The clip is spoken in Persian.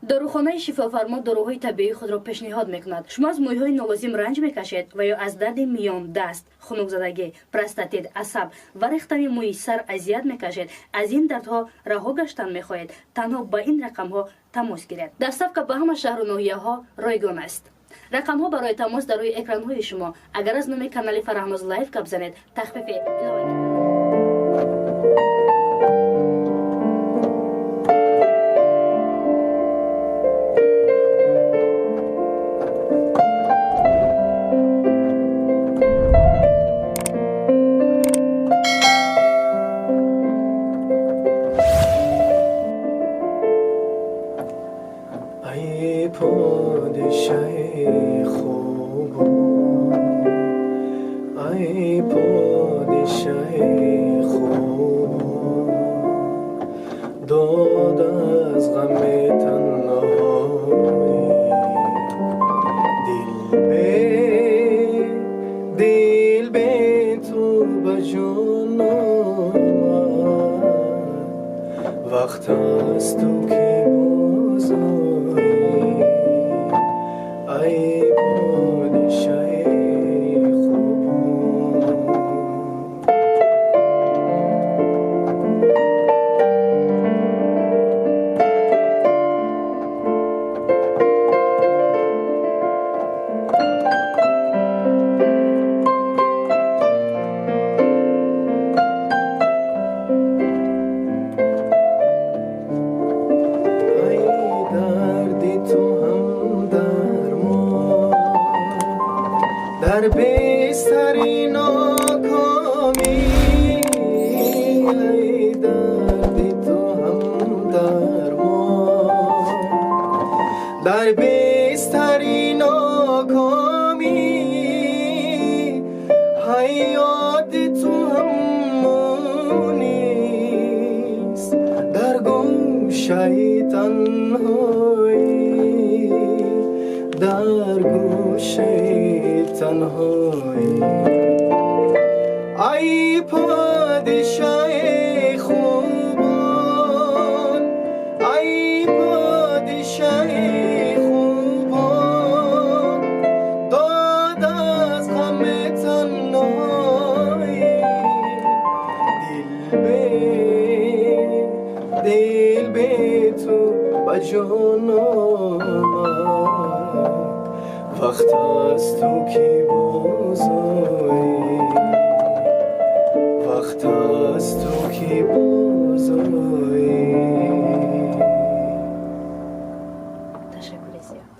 داروخانه شفافرما داروهای طبیعی خود را پیشنهاد میکند. شما از مویهای نالازم رنج میکشید و یا از درد میان دست، خنک پروستات، عصب و ریختن موی سر اذیت میکشید، از این دردها رها گشتن میخواهید، تنها با این رقم ها تماس گیرید. دستافک به همه شهر و ناحیه ها رایگان است. رقم ها برای تماس در روی اکران های شما. اگر از نام کانال فرهناز لایف کپ بزنید تخفیف الهی. وقت است تو که بازاری ای پادشاه خوب در بستر ناکامی ای درد تو هم درمان در بستر ناکامی حیات تو هم مونیست در گوشه تنهایی در گوشه تنهایی ای پادشاه خوبان ای پادشاه خوبان داد از غم تنهایی دل به تو با جان آمد وقت است تو که بازاری وقت است تو که بازاری تشکر زیاد.